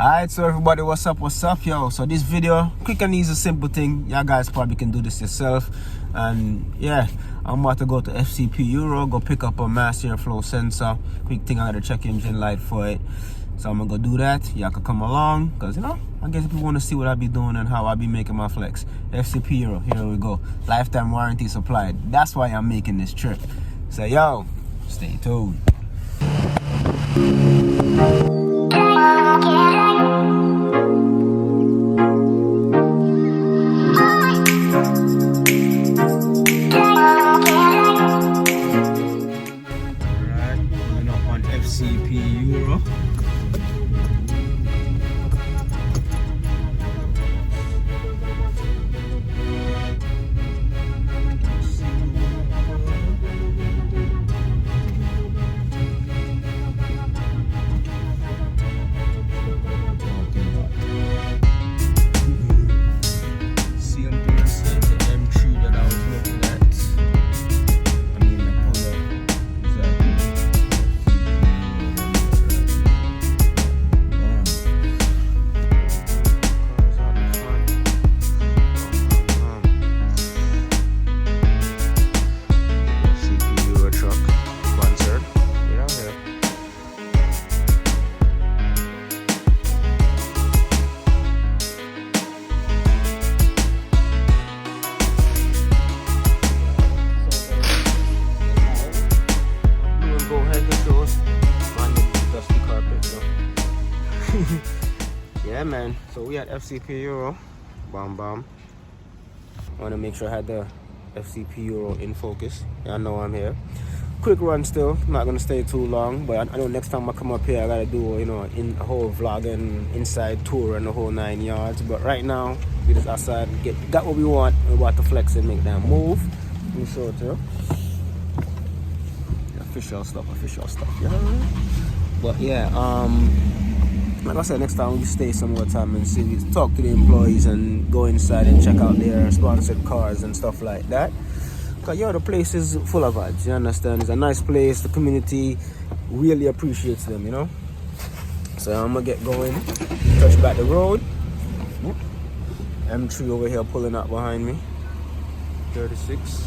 Alright, so everybody, what's up, yo? So this video, quick and easy, simple thing. You guys probably can do this yourself. And yeah, I'm about to go to FCP Euro, go pick up a mass airflow sensor. Quick thing, I gotta check engine light for it. So I'm gonna go do that. Y'all can come along, because you know, I guess if you want to see what I be doing and how I be making my flex. FCP Euro, here we go. Lifetime warranty supplied. That's why I'm making this trip. So yo, stay tuned. FCP Euro. Yeah, man, so we at FCP Euro. Bam bam. I want to make sure I had the FCP Euro in focus. Y'all know I'm here. Quick run still, not gonna stay too long, but I know next time I come up here I gotta do, you know, a whole vlog and inside tour and the whole 9 yards. But right now we just outside, got what we want. We want to flex and make that move. Let me show it to you. Official stuff, yeah. But yeah, like I said, next time we stay some more time and see, talk to the employees and go inside and check out their sponsored cars and stuff like that. Because the place is full of vibes, you understand? It's a nice place, the community really appreciates them, you know? So I'm gonna get going, touch back the road. M3 over here pulling up behind me. 36.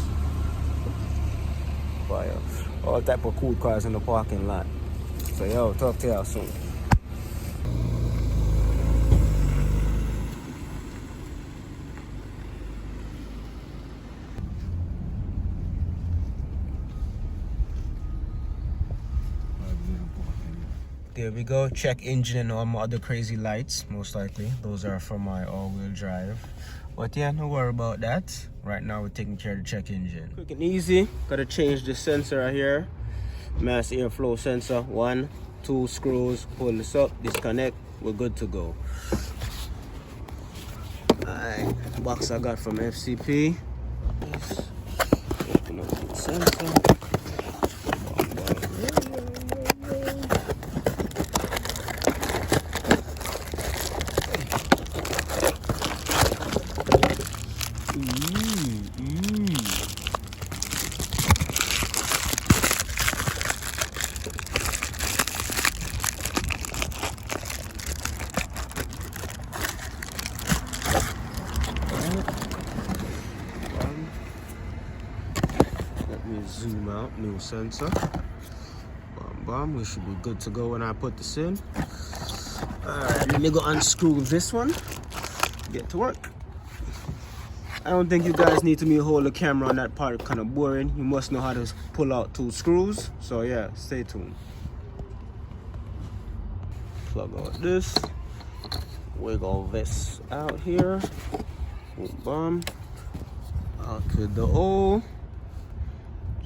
Fire. All type of cool cars in the parking lot. So yo, talk to y'all soon. There we go, check engine and all my other crazy lights, most likely. Those are for my all-wheel drive. But yeah, no worry about that. Right now we're taking care of the check engine. Quick and easy, gotta change the sensor right here. Mass airflow sensor, 1, 2 screws, pull this up, disconnect, we're good to go. Alright, box I got from FCP. Open up the sensor. Zoom out, new sensor. Bam bam, we should be good to go when I put this in. Alright, let me go unscrew this one. Get to work. I don't think you guys need to me hold the camera on that part, kind of boring. You must know how to pull out 2 screws. So yeah, stay tuned. Plug out this. Wiggle this out here. Boom bam. Out to the O.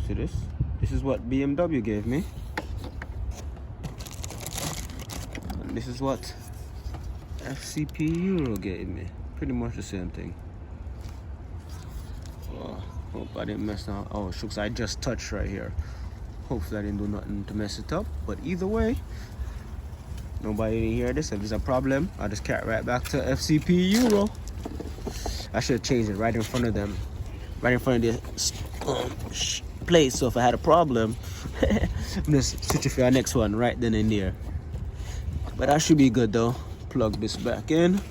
See this? This is what BMW gave me. And this is what FCP Euro gave me. Pretty much the same thing. Oh, hope I didn't mess up. Oh, shucks, I just touched right here. Hopefully I didn't do nothing to mess it up. But either way, nobody didn't hear this. If there's a problem, I'll just carry right back to FCP Euro. I should have changed it right in front of them. Right in front of the place. So if I had a problem, I'm just switching for our next one right then and there. But that should be good though. plug this back in.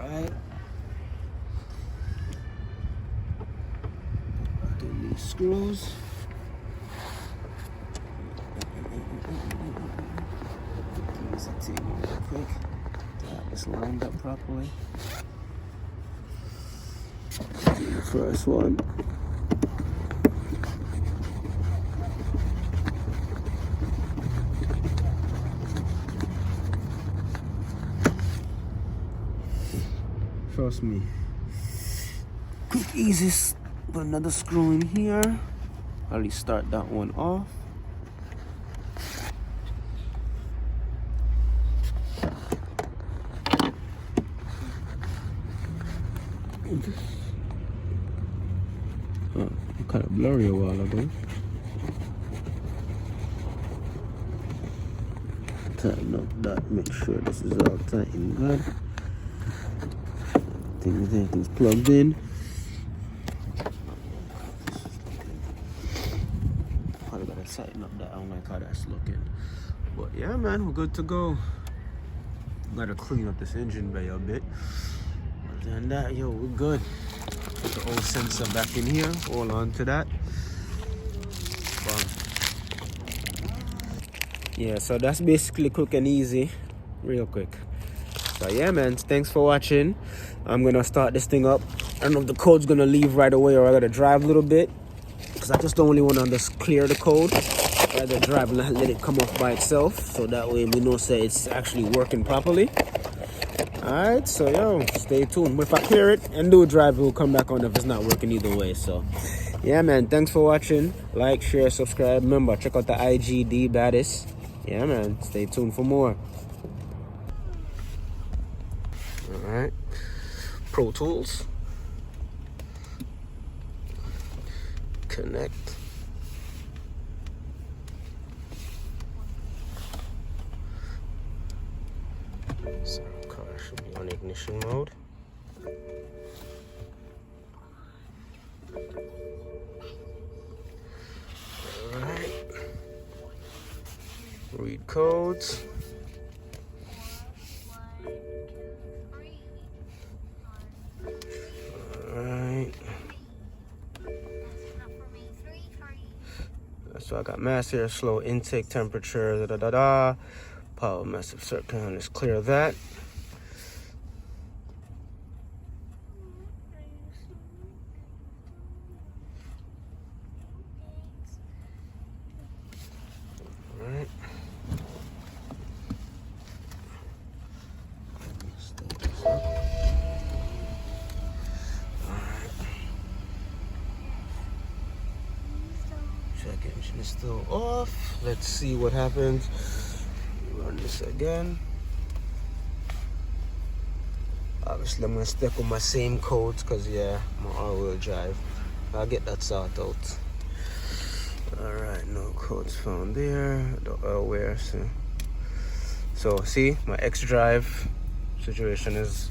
Alright. Do these screws. Easy thing real quick. Got this lined up properly. The first one. Trust me. Quick, easy. Put another screw in here. At least start that one off. Oh, kind of blurry a while ago. Tighten up that. Make sure this is all tight and good. Everything's plugged in. Probably gotta tighten up that. I don't like how that's looking. But yeah, man, we're good to go. Gotta clean up this engine bay a bit. Other than that, yo, we're good. Put the old sensor back in here. Hold on to that. Yeah, so that's basically quick and easy. Real quick. So yeah, man, thanks for watching. I'm gonna start this thing up. I don't know if the code's gonna leave right away or I gotta drive a little bit, because I just don't really want to just clear the code. I gotta drive and let it come off by itself, so that way we know say it's actually working properly. Alright, so yo, stay tuned. But if I clear it and do a drive, it will come back on if it's not working either way. So yeah, man, thanks for watching. Like, share, subscribe. Remember, check out the IGD Baddest. Yeah, man, stay tuned for more. Alright, Pro Tools, connect, so car should be on ignition mode. Alright, read codes. So I got mass air, slow intake temperature, power massive circuit. Let's clear that. All right. Check engine is still off. Let's see what happens. Run this again. Obviously, I'm gonna stick with my same codes because yeah, I'm on all-wheel drive. I'll get that sorted out. All right, no codes found there. The oil wear. So see, my X drive situation is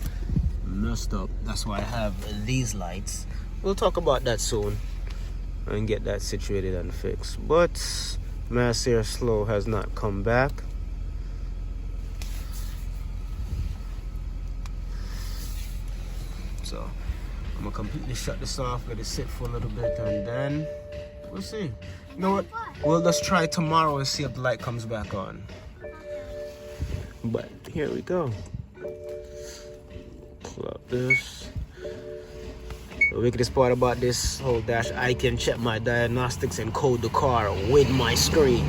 messed up. That's why I have these lights. We'll talk about that soon and get that situated and fixed. But mass air slow has not come back. So I'm gonna completely shut this off, let it sit for a little bit, and then we'll see. You know what? We'll just try tomorrow and see if the light comes back on. But here we go. Pull up this. The wickedest part about this whole dash, I can check my diagnostics and code the car with my screen.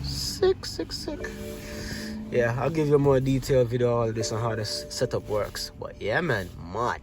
Sick. Yeah, I'll give you a more detailed video of all this and how this setup works. But yeah, man, mod.